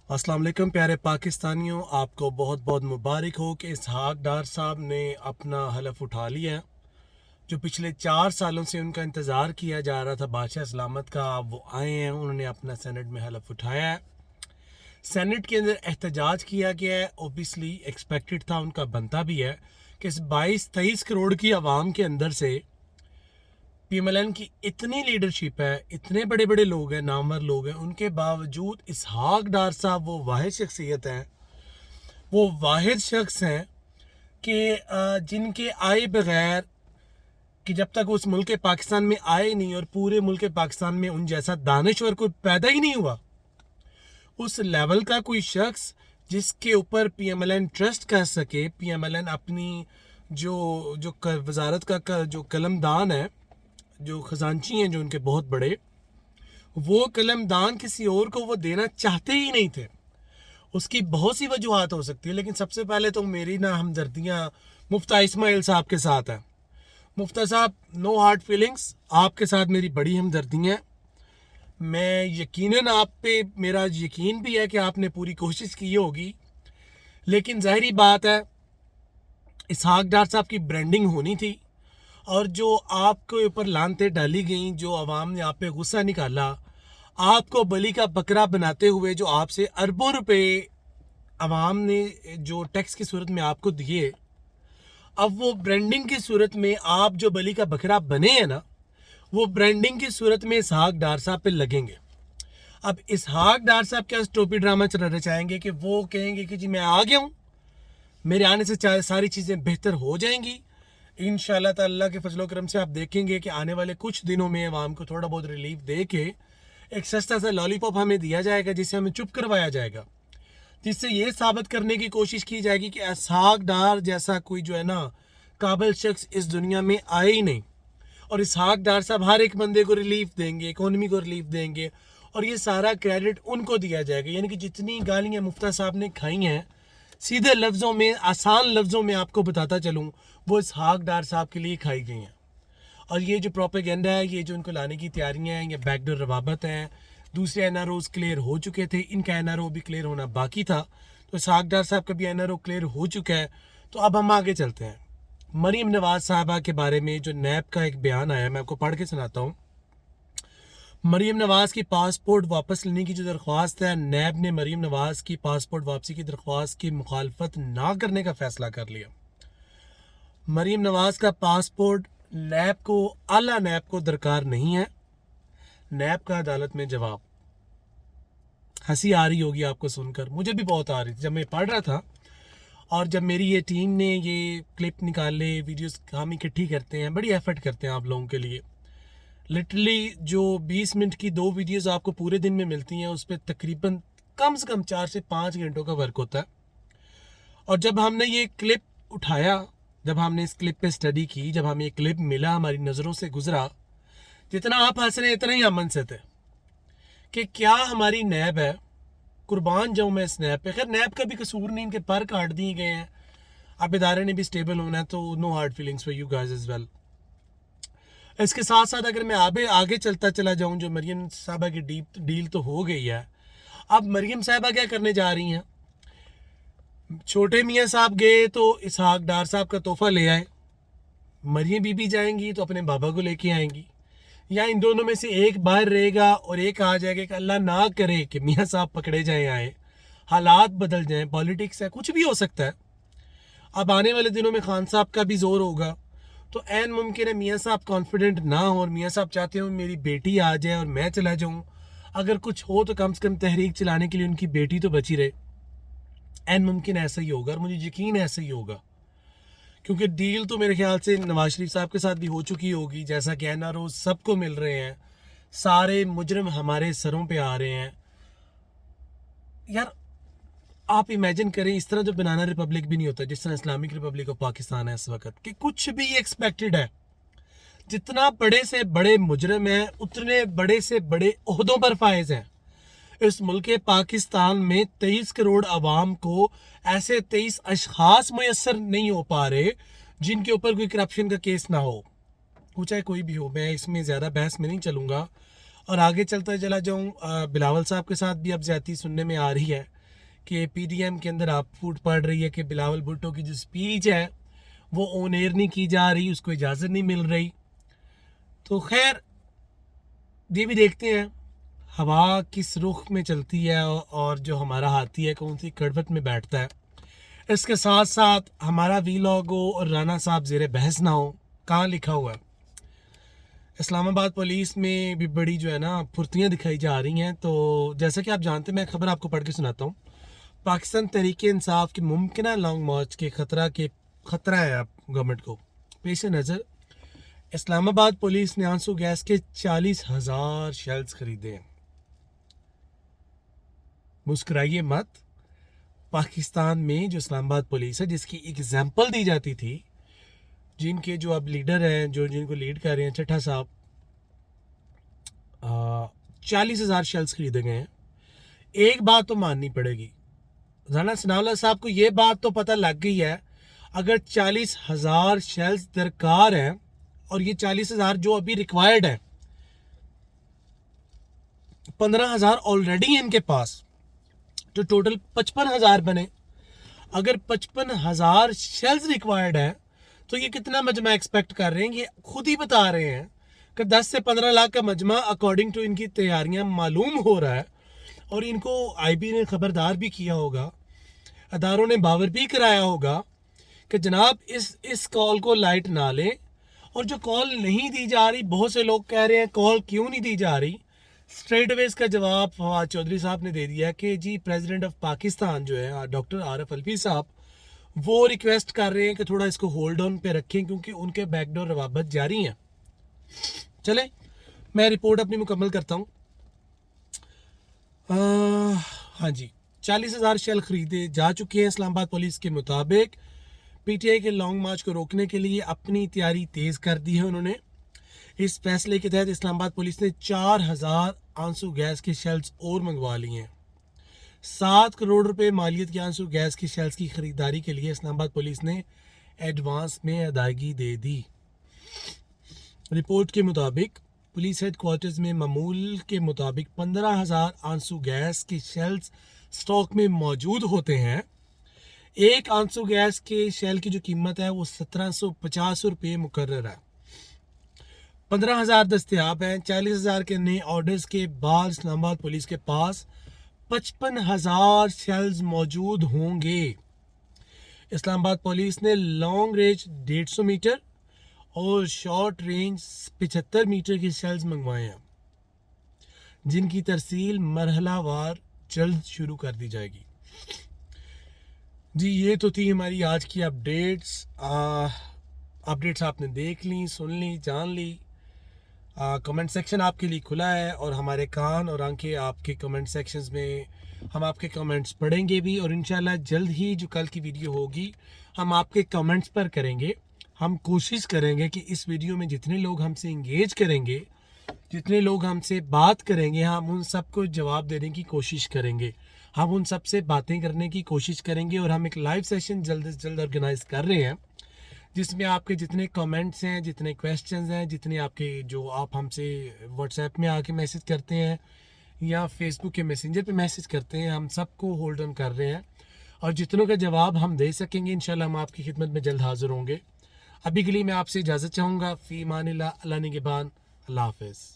अस्सलाम वालेकुम प्यारे पाकिस्तानियों, आपको बहुत बहुत मुबारक हो कि इसहाक डार साहब ने अपना हलफ उठा लिया है। जो पिछले 4 सालों से उनका इंतज़ार किया जा रहा था बादशाह सलामत का, अब वो आए हैं, उन्होंने अपना सेनेट में हलफ उठाया है। सेनेट के अंदर एहतजाज किया गया है, ओबियसली एक्सपेक्टेड था, उनका बनता भी है कि इस 22-23 करोड़ की आवाम के अंदर से पीएमएलएन की इतनी लीडरशिप है, इतने बड़े बड़े लोग हैं, नामवर लोग हैं, उनके बावजूद इसहाक डार साहब वो वाहिद शख्सियत हैं, वो वाहिद शख्स हैं कि जिनके आए बगैर कि जब तक उस मुल्क पाकिस्तान में आए नहीं और पूरे मुल्क पाकिस्तान में उन जैसा दानश्वर कोई पैदा ही नहीं हुआ, उस लेवल का कोई शख्स जिसके ऊपर पीएमएलएन ट्रस्ट कर सके। पीएमएलएन अपनी जो जो वजारत का जो कलमदान है, जो खजानची हैं जो उनके बहुत बड़े, वो कलमदान किसी और को वो देना चाहते ही नहीं थे। उसकी बहुत सी वजूहत हो सकती है, लेकिन सबसे पहले तो मेरी ना हमदर्दियाँ मुफ्ता इस्माइल साहब के साथ हैं। मुफ्ता साहब, नो हार्ड फीलिंग्स, आपके साथ मेरी बड़ी हमदर्दियाँ। मैं यकीनन आप पे मेरा यकीन भी है कि आपने पूरी कोशिश की होगी, लेकिन ज़ाहिरी बात है इसहाक डार साहब की ब्रांडिंग होनी थी, और जो आपके ऊपर लानतें डाली गई, जो आवाम ने आप पे गुस्सा निकाला, आपको बलि का बकरा बनाते हुए जो आपसे अरबों रुपए आवाम ने जो टैक्स की सूरत में आपको दिए, अब वो ब्रांडिंग की सूरत में आप जो बलि का बकरा बने हैं ना, वो ब्रांडिंग की सूरत में इसहाक डार साहब पे लगेंगे। अब इसहाक डार साहब क्या टोपी ड्रामा चलाना चाहेंगे कि वो कहेंगे कि जी मैं आ गया हूँ, मेरे आने से सारी चीज़ें बेहतर हो जाएंगी। इंशाल्लाह ताला के फजलो करम से आप देखेंगे कि आने वाले कुछ दिनों में आवाम को थोड़ा बहुत रिलीफ दे के एक सस्ता सा लॉलीपॉप हमें दिया जाएगा, जिससे हमें चुप करवाया जाएगा, जिससे ये साबित करने की कोशिश की जाएगी कि इसहाक डार जैसा कोई जो है ना काबिल शख्स इस दुनिया में आए ही नहीं। और इसहाक डार साहब हर एक बंदे को रिलीफ देंगे, इकोनॉमी को रिलीफ देंगे, और ये सारा क्रेडिट उनको दिया जाएगा। यानी कि जितनी गालियाँ मुफ्ता साहब ने खाई हैं, सीधे लफ्ज़ों में, आसान लफ्ज़ों में आपको बताता चलूँ, वो इसहाक डार साहब के लिए खाई गई हैं। और ये जो प्रोपेगेंडा है, ये जो उनको लाने की तैयारियां हैं, ये बैकडोर रवाबत हैं। दूसरे एनआरओज क्लियर हो चुके थे, इनका एनआरओ भी क्लियर होना बाकी था, तो इसहाक डार साहब का भी एनआरओ क्लियर हो चुका है। तो अब हम आगे चलते हैं। मरीम नवाज साहबा के बारे में जो नैब का एक बयान आया, मैं आपको पढ़ के सुनाता हूँ। मरीम नवाज की पासपोर्ट वापस लेने की जो दरख्वास्त है, नैब ने मरीम नवाज की पासपोर्ट वापसी की दरख्वास्त की मुखालफत ना करने का फैसला कर लिया। मरीम नवाज का पासपोर्ट नैब को, आला नैब को दरकार नहीं है। नैब का अदालत में जवाब। हंसी आ रही होगी आपको सुनकर, मुझे भी बहुत आ रही थी जब मैं पढ़ रहा था। और जब मेरी ये टीम ने ये क्लिप निकाले, वीडियोस हम इकट्ठी करते हैं, बड़ी एफर्ट करते हैं आप लोगों के लिए। लिटरली जो 20 मिनट की 2 वीडियोस आपको पूरे दिन में मिलती हैं, उस पर तकरीबन कम से कम 4 से 5 घंटों का वर्क होता है। और जब हमने ये क्लिप उठाया, जब हमने इस क्लिप पे स्टडी की, जब हमें ये क्लिप मिला, हमारी नज़रों से गुजरा, जितना आप हंस रहे हैं इतना ही हम हंसे थे कि क्या हमारी नैब है। कुर्बान जाऊँ मैं इस नैब पे। खैर नैब का भी कसूर नहीं, इनके पर काट दिए गए हैं। अब इदारे ने भी स्टेबल होना है, तो no hard feelings for you guys as well. इसके साथ साथ अगर मैं आगे चलता चला जाऊँ, जो मरीम साहबा की डील तो हो गई है, अब मरीम साहबा क्या करने जा रही हैं। छोटे मियाँ साहब गए तो इसहाक डार साहब का तोहफा ले आए, मरियम बीबी जाएंगी तो अपने बाबा को लेके आएंगी, या इन दोनों में से एक बाहर रहेगा और एक आ जाएगा कि अल्लाह ना करे कि मियाँ साहब पकड़े जाएं, आए, हालात बदल जाएं, पॉलिटिक्स है, कुछ भी हो सकता है। अब आने वाले दिनों में खान साहब का भी जोर होगा, तो ऐन मुमकिन है मियाँ साहब कॉन्फिडेंट ना हो और मियाँ साहब चाहते हो मेरी बेटी आ जाए और मैं चला जाऊँ। अगर कुछ हो तो कम से कम तहरीक चलाने के लिए उनकी बेटी तो बची रहे। ऐन मुमकिन ऐसा ही होगा, और मुझे यकीन ऐसा ही होगा, क्योंकि डील तो मेरे ख्याल से नवाज शरीफ साहब के साथ भी हो चुकी होगी। जैसा कि एनआरओ सबको मिल रहे हैं, सारे मुजरम हमारे सरों पे आ रहे हैं। यार आप इमेजिन करें, इस तरह जो बनाना रिपब्लिक भी नहीं होता जिस तरह इस्लामिक रिपब्लिक ऑफ पाकिस्तान है इस वक्त, कि कुछ भी एक्सपेक्टेड है। जितना बड़े से बड़े मुजरम हैं, उतने बड़े से बड़े ओहदों पर फायज हैं। इस मुल्क पाकिस्तान में 23 करोड़ आवाम को ऐसे 23 अशखास मैसर नहीं हो पा रहे जिनके ऊपर कोई करप्शन का केस ना हो, वो चाहे कोई भी हो। मैं इसमें ज़्यादा बहस में नहीं चलूँगा और आगे चलता चला जाऊँ। बिलावल साहब के साथ भी अब ज्यादती सुनने में आ रही है کہ پی ڈی ایم کے اندر آپ پھوٹ پڑ رہی ہے کہ بلاول بھٹو کی جو سپیچ ہے وہ آن ایئر نہیں کی جا رہی, اس کو اجازت نہیں مل رہی. تو خیر یہ بھی دیکھتے ہیں ہوا کس رخ میں چلتی ہے اور جو ہمارا ہاتھی ہے کون سی کڑوت میں بیٹھتا ہے. اس کے ساتھ ساتھ ہمارا ویلاگ ہو اور رانا صاحب زیر بحث نہ ہو. کہاں لکھا ہوا ہے؟ اسلام آباد پولیس میں بھی بڑی جو ہے نا پھرتیاں دکھائی جا رہی ہیں. تو جیسا کہ آپ جانتے ہیں, میں خبر آپ کو پڑھ کے سناتا ہوں. پاکستان تحریک انصاف کی ممکنہ لانگ مارچ کے خطرہ ہے گورنمنٹ کو. پیش نظر اسلام آباد پولیس نے آنسو گیس کے 40,000 شیلز خریدے ہیں. مسکرائیے مت. پاکستان میں جو اسلام آباد پولیس ہے جس کی ایگزامپل دی جاتی تھی, جن کے جو اب لیڈر ہیں, جن کو لیڈ کر رہے ہیں چٹھا صاحب, 40,000 شیلز خریدے گئے ہیں. ایک بات تو ماننی پڑے گی, رانا ثناء اللہ صاحب کو یہ بات تو پتہ لگ گئی ہے اگر 40,000 شیلز درکار ہیں اور یہ 40,000 جو ابھی ریکوائرڈ ہیں, 15,000 آلریڈی ہیں ان کے پاس, جو ٹوٹل 55,000 بنے. اگر 55,000 شیلز ریکوائرڈ ہیں تو یہ کتنا مجمع ایکسپیکٹ کر رہے ہیں؟ یہ خود ہی بتا رہے ہیں کہ 10 سے 15 لاکھ کا مجمع اکارڈنگ ٹو ان کی تیاریاں معلوم ہو رہا ہے. اور ان کو آئی بی نے خبردار بھی کیا ہوگا, اداروں نے باور بھی کرایا ہوگا کہ جناب اس کال کو لائٹ نہ لیں. اور جو کال نہیں دی جا رہی, بہت سے لوگ کہہ رہے ہیں کال کیوں نہیں دی جا رہی. اسٹریٹ اوے اس کا جواب فواد چودھری صاحب نے دے دیا کہ جی پریزیڈنٹ آف پاکستان جو ہے ڈاکٹر عارف الوی صاحب, وہ ریکویسٹ کر رہے ہیں کہ تھوڑا اس کو ہولڈ آن پہ رکھیں کیونکہ ان کے بیک ڈور روابط جاری ہیں. چلیں میں رپورٹ اپنی مکمل کرتا ہوں. ہاں جی, 40,000 شیل خریدے جا چکے ہیں اسلام آباد پولیس کے مطابق. پی ٹی آئی کے لانگ مارچ کو روکنے کے لیے اپنی تیاری تیز کر دی ہے انہوں نے. اس فیصلے کے تحت اسلام آباد پولیس نے 4,000 آنسو گیس کی شیلز اور منگوا لی ہیں. 7 کروڑ روپے مالیت کی آنسو گیس کی شیلز کی خریداری کے لیے اسلام آباد پولیس نے ایڈوانس میں ادائیگی دے دی. رپورٹ کے مطابق پولیس ہیڈ کوارٹرز میں معمول کے مطابق 15,000 آنسو گیس کی شیلز سٹاک میں موجود ہوتے ہیں. ایک آنسو گیس کے شیل کی جو قیمت ہے وہ 1,750 روپے مقرر ہے. 15,000 دستیاب ہیں. 40,000 کے نئے آرڈرز کے بعد اسلام آباد پولیس کے پاس 55,000 شیلز موجود ہوں گے. اسلام آباد پولیس نے لانگ رینج 150 میٹر اور شارٹ رینج 75 میٹر کی شیلز منگوائے ہیں, جن کی ترسیل مرحلہ وار جلد شروع کر دی جائے گی. جی یہ تو تھی ہماری آج کی اپڈیٹس. آپ نے دیکھ لی, سن لی, جان لی. کمنٹ سیکشن آپ کے لیے کھلا ہے اور ہمارے کان اور آنکھیں آپ کے کمنٹ سیکشنز میں, ہم آپ کے کمنٹس پڑھیں گے بھی. اور انشاءاللہ جلد ہی جو کل کی ویڈیو ہوگی ہم آپ کے کمنٹس پر کریں گے. ہم کوشش کریں گے کہ اس ویڈیو میں جتنے لوگ ہم سے انگیج کریں گے, جتنے لوگ ہم سے بات کریں گے, ہم ان سب کو جواب دینے کی کوشش کریں گے. ہم ان سب سے باتیں کرنے کی کوشش کریں گے. اور ہم ایک لائیو سیشن جلد سے جلد آرگنائز کر رہے ہیں جس میں آپ کے جتنے کمنٹس ہیں, جتنے کویسچنز ہیں, جتنے آپ کے جو آپ ہم سے واٹس ایپ میں آ کے میسج کرتے ہیں یا فیس بک کے میسنجر پہ میسج کرتے ہیں, ہم سب کو ہولڈ آن کر رہے ہیں. اور جتنوں کا جواب ہم دے سکیں گے انشاءاللہ ہم آپ کی خدمت میں جلد حاضر ہوں گے. ابھی کے لیے میں آپ سے اجازت چاہوں گا. فی امان اللہ, اللہ نگہبان, اللہ حافظ.